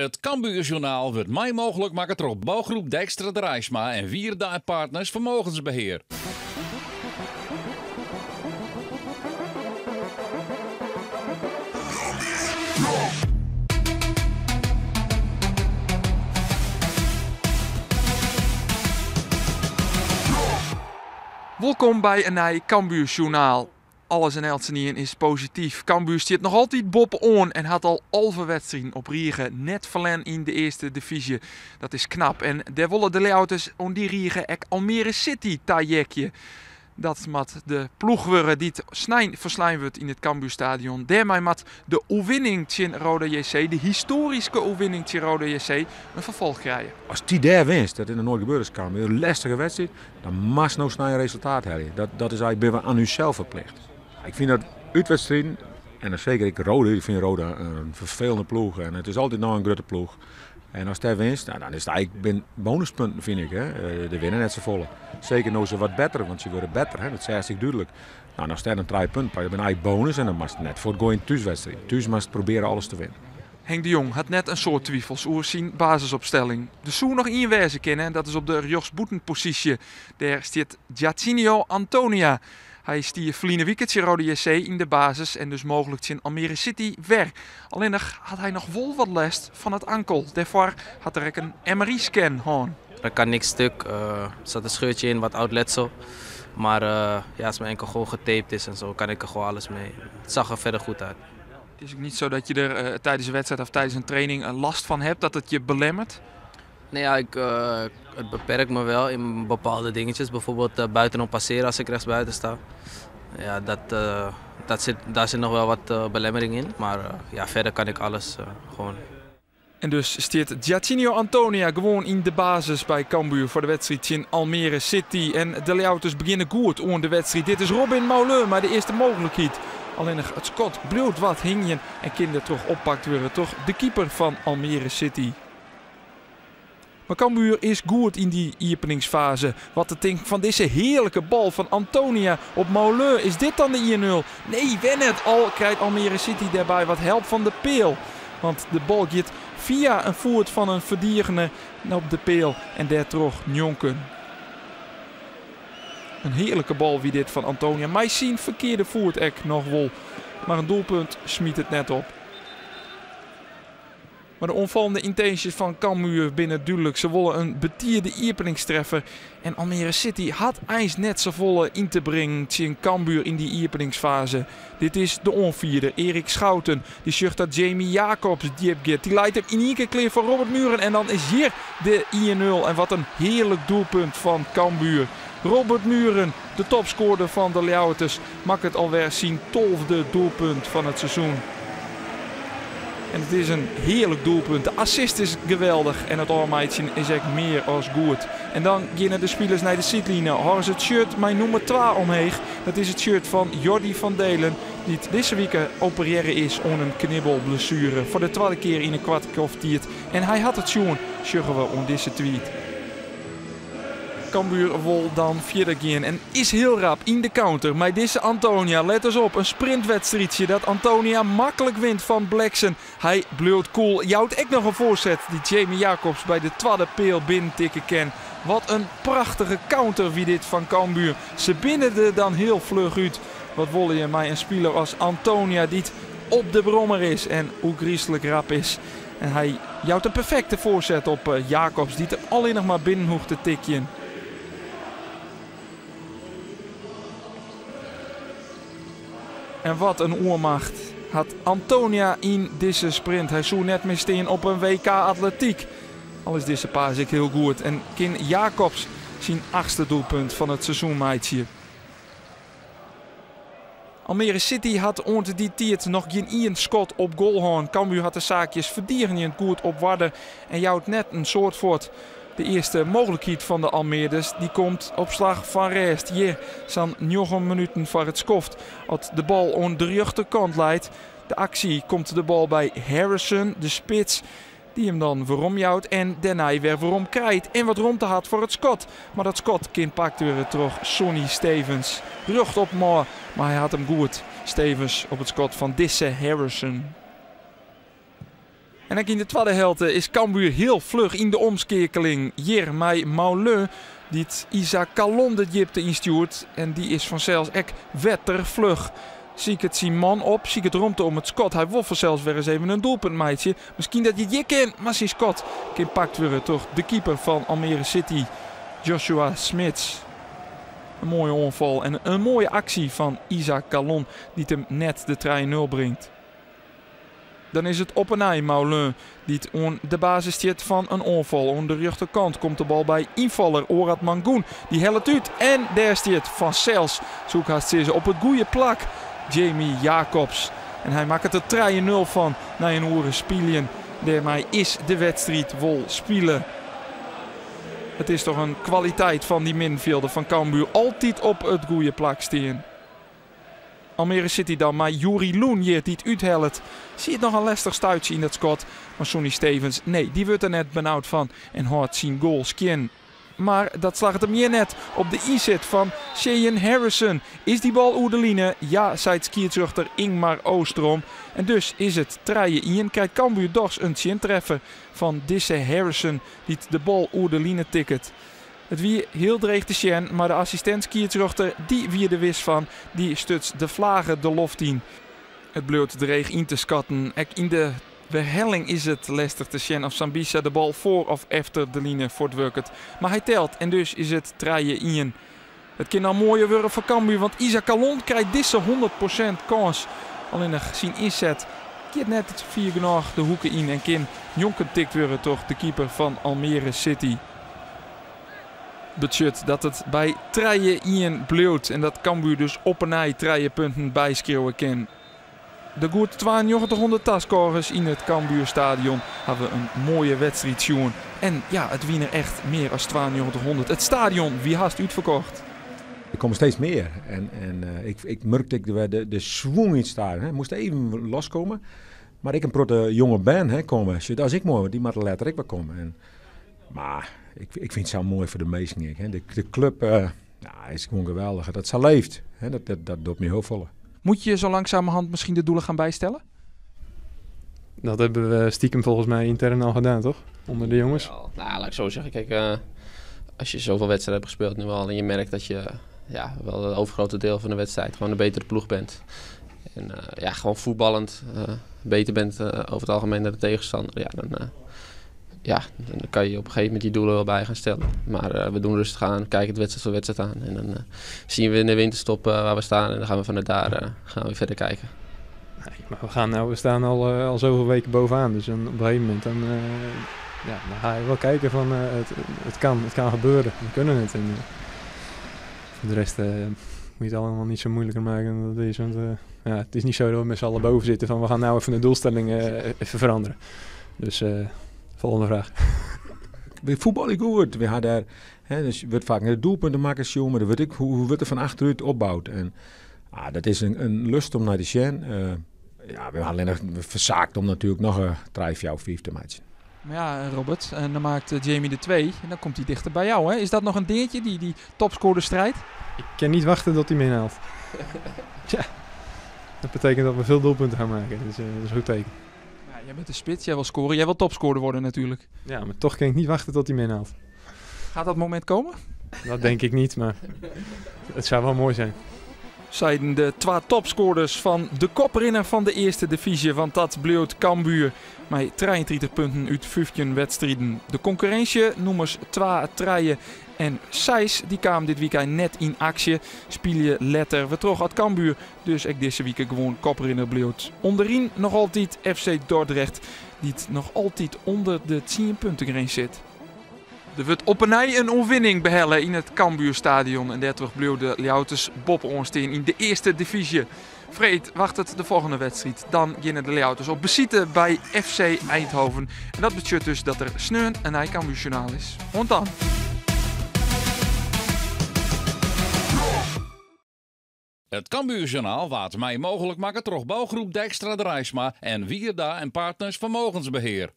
Het Cambuurjournaal wordt mij mogelijk maken door bouwgroep Dijkstra Drijsma en Wierdaai Partners Vermogensbeheer. Welkom bij een nieuw Cambuurjournaal. Alles in Elsenien is positief. Cambuur zit nog altijd boppen on en had al 11 wedstrijden op Riegen net verlen in de eerste divisie. Dat is knap. En daar willen de Leeuwers om die Riegen ook Almere City tajekje. Dat met de ploeg worden die verslaan wordt in het Cambuurstadion. Daarmee met de overwinning tegen Roda JC, de historische overwinning tegen Roda JC, een vervolg krijgen. Als die daar winst, dat in de nooit gebeurd is, Cambuur, een lastige wedstrijd, dan mag nou snel een resultaat hebben. Dat is eigenlijk aan uzelf verplicht. Ik vind dat uitwedstrijden, en dan zeker ik vind Roda een vervelende ploeg en het is altijd nog een grote ploeg. En als hij winst, nou, dan is het eigenlijk bonuspunten, vind ik. Hè. De winnen net zo volle. Zeker nou ze wat beter, want ze worden beter. Hè. Dat zei ik duidelijk. Nou, dan staat een 3 punten, je bent eigenlijk bonus en dan mag het net voor het gooien thuiswedstrijd. Thuis mag het proberen alles te winnen. Henk de Jong had net een soort twijfels over zijn basisopstelling. De Soe nog één wijze kennen en dat is op de rechtsboetenpositie. Daar staat Giacinio Antonia. Hij stier verleden weekend in Roda JC in de basis en dus mogelijk in Almere City weg. Alleen had hij nog wel wat last van het ankel. Daarvoor had er ook een MRI-scan gehad. Er kan niks stuk. Er zat een scheurtje in, wat oud letsel. Maar als mijn enkel gewoon getaped is en zo, kan ik er gewoon alles mee. Het zag er verder goed uit. Het is ook niet zo dat je er tijdens een wedstrijd of tijdens een training last van hebt, dat het je belemmert? Nee, ja, het beperkt me wel in bepaalde dingetjes. Bijvoorbeeld buitenom passeren als ik rechtsbuiten sta. Ja, daar zit nog wel wat belemmering in. Maar verder kan ik alles gewoon. En dus staat Giacinio Antonia gewoon in de basis bij Cambuur voor de wedstrijd in Almere City. En de Leeuwers beginnen goed aan de wedstrijd. Dit is Robin Moulin, maar de eerste mogelijkheid. Alleen het schot bloed wat hing je en kinder toch oppakt worden. Toch de keeper van Almere City. Maar Cambuur is goed in die openingsfase. Wat te denken van deze heerlijke bal van Antonia op Moulin. Is dit dan de 1-0? Nee, Wennet al krijgt Almere City daarbij wat help van de peel. Want de bal gaat via een voet van een verdierende op de peel. En daar terug Njonken. Een heerlijke bal wie dit van Antonia. Maar zien verkeerde voet ek nog wel. Maar een doelpunt smiet het net op. Maar de onvallende intenties van Cambuur binnen duidelijk. Ze willen een betierde iepeningstreffer. En Almere City had ijs net zo volle in te brengen tegen Cambuur in die iepeningsfase. Dit is de onvierde, Erik Schouten. Die zucht dat Jamie Jacobs diep gaat. Die leidt hem in één keer clear voor Robert Muren. En dan is hier de 1-0. En wat een heerlijk doelpunt van Cambuur. Robert Muren, de topscorer van de Leeuwers, maakt het alweer zijn 12e doelpunt van het seizoen. En het is een heerlijk doelpunt. De assist is geweldig en het oormeidje is echt meer als goed. En dan gaan de spelers naar de sideline. Houden ze het shirt met nummer 2 omheen. Dat is het shirt van Jordi van Delen. Die deze week opereren is om een knibbelblessure. Voor de tweede keer in een kwartier. En hij had het schoen, zeggen we om deze tweet. Cambuur wil dan verder gaan en is heel rap in de counter. Maar deze Antonia, let eens op, een sprintwedstrijdje dat Antonia makkelijk wint van Blackson. Hij bleut cool. Jouwt ook nog een voorzet die Jamie Jacobs bij de tweede peel binnentikken kan. Wat een prachtige counter wie dit van Cambuur. Ze binnen er dan heel vlug uit. Wat wil je mij een speler als Antonia die op de brommer is en hoe griezelig rap is. En hij jouwt een perfecte voorzet op Jacobs die er alleen nog maar binnen hoeft te tikjen. En wat een oermacht had Antonia in deze sprint. Hij zou net meer staan op een WK atletiek. Al is deze paas ik heel goed. En Kin Jacobs zijn 8e doelpunt van het seizoen meidje. Almere City had onder die tijd nog geen 1 schot op goal gehad. Cambuur had de zaakjes verdieren goed op waarde. En jouwt net een soort voort. De eerste mogelijkheid van de Almeerders die komt op slag van Rest. Hier zijn 9 minuten voor het skoft. Als de bal aan de rechterkant leidt. De actie komt de bal bij Harrison, de spits. Die hem dan veromjouwt en daarna weer verom krijgt. En wat rond had voor het schot. Maar dat schot kind pakt weer terug Sonny Stevens. Rucht op maar hij had hem goed. Stevens op het schot van Disse Harrison. En ook in de tweede helft is Cambuur heel vlug in de omschakeling. Hier met Mauleux, die het Isaac Calon de Jipte instuurt. En die is vanzelfs echt wettervlug. Zie het Simon op, zie het romte om het Scott. Hij woffert zelfs weer eens even een doelpuntmeidje. Misschien dat je het je kent, maar zie Scott. Pakt weer toch de keeper van Almere City, Joshua Smits. Een mooie onval en een mooie actie van Isaac Calon die hem net de 3-0 brengt. Dan is het op en nij Mauleux die het on de basis staat van een onval. Aan de rechterkant komt de bal bij invaller Orad Mangoen. Die helpt uit en daar staat Van Sels. Zoek haast ze op het goede plak. Jamie Jacobs. En hij maakt het er 3-0 van na een oren spelen. Daarmee is de wedstrijd wel spelen. Het is toch een kwaliteit van die middenvelder van Cambuur. Altijd op het goede plak staan. Almere City dan, maar Juri Loen hier die het uithelt. Zie je nog een lastig stuitje in dat schot. Maar Sonny Stevens, nee, die wordt er net benauwd van. En houdt zijn goal skin. Maar dat slaagt hem hier net op de inzet van Cheyenne Harrison. Is die bal oer de line? Ja, zei skiertzuchter Ingmar Oostrom. En dus is het 3-1. Krijgt Cambuur dochs een chin-treffer van Disse Harrison. Die de bal oer de line ticket. Het wie heel dreig te zien, maar de assistent skiertzuchter die wie er wist van. Die stutst de vlagen de loft in. Het bleut dreig in te schatten. Ek in de behelling is het lastig te zien of Sambisa de bal voor of achter de line voortwerkt. Maar hij telt en dus is het 3-1. Het kan nou mooier worden voor Cambuur, want Isaac Calon krijgt deze 100% kans. Alleen nog zien inzet. Keert net het 4 genoeg de hoeken in en kan Jonken tikt weer toch de keeper van Almere City. Budget dat het bij 3-1 bleut en dat Cambuur dus op en nij 3 punten bijschreeuwen kan. De goed 9200 taskorgers in het Cambuurstadion hebben een mooie wedstrijd zien. En ja, het winnen echt meer dan 9200. Het stadion wie haast uitverkocht. Er komen steeds meer. Ik merkte de swing in het stadion. Het moest even loskomen. Maar ik een protte jonge band komen. Dat is ik mooi, want die moet later ik wel komen. Maar ik vind het zo mooi voor de meesten. De club is gewoon geweldig. Dat ze leeft. Dat doet me heel vol. Moet je zo langzamerhand misschien de doelen gaan bijstellen? Dat hebben we stiekem volgens mij intern al gedaan, toch? Onder de jongens. Ja, nou, laat ik zo zeggen. Kijk, als je zoveel wedstrijden hebt gespeeld nu al en je merkt dat je wel het overgrote deel van de wedstrijd gewoon een betere ploeg bent. En gewoon voetballend beter bent over het algemeen dan de tegenstander. Dan kan je op een gegeven moment die doelen wel bij gaan stellen. Maar we doen rustig aan, kijken het wedstrijd voor wedstrijd aan. En dan zien we in de winterstop waar we staan en dan gaan we vanuit daar gaan we verder kijken. Nee, maar we staan al zoveel weken bovenaan. Dus op een gegeven moment dan ga je wel kijken van het kan gebeuren. We kunnen het. En voor de rest moet je het allemaal niet zo moeilijker maken dan dat is. Want het is niet zo dat we met z'n allen boven zitten van we gaan nou even de doelstelling even veranderen. Dus volgende vraag. Bij voetbal is goed. We hadden daar, dus je wordt vaak naar de doelpunten maken, maar dan hoe wordt er van achteruit opbouwd. En dat is een lust om naar de zien. We hadden we verzaakt om natuurlijk nog een 3-4 te maken. Maar ja, Robert, en dan maakt Jamie de 2 en dan komt hij dichter bij jou. Hè? Is dat nog een dingetje, die topscorerstrijd? Ik kan niet wachten tot hij me inhaalt. Ja, dat betekent dat we veel doelpunten gaan maken. Dus dat is een goed teken. Ja, jij bent de spits, jij wil scoren. Jij wil topscorer worden natuurlijk. Ja, maar toch kan ik niet wachten tot hij me inhaalt. Gaat dat moment komen? Dat denk ik niet, maar het zou wel mooi zijn. Zijn de 2 topscorers van de koprenner van de eerste divisie. Want dat bleef Cambuur met 33 punten uit 15 wedstrijden. De concurrentie, nummers 2, 3 en 6, die kwamen dit weekend net in actie. Spelen letter we terug uit Cambuur. Dus ik deze week gewoon koprenner bleef. Onderin nog altijd FC Dordrecht. Die nog altijd onder de 10 punten grens zit. Er wordt op en nij een overwinning behellen in het Cambuurstadion. En daardoor bleef de Leeuwarters Bob Ornstein in de eerste divisie. Vreed wacht het de volgende wedstrijd. Dan beginnen de Leeuwarters op bezieten bij FC Eindhoven. En dat betekent dus dat er sneu een nij Cambuurjournaal is. Want dan. Het Cambuurjournaal waard mij mogelijk maken door bouwgroep Dijkstra de Rijsma en Wierda en Partners Vermogensbeheer.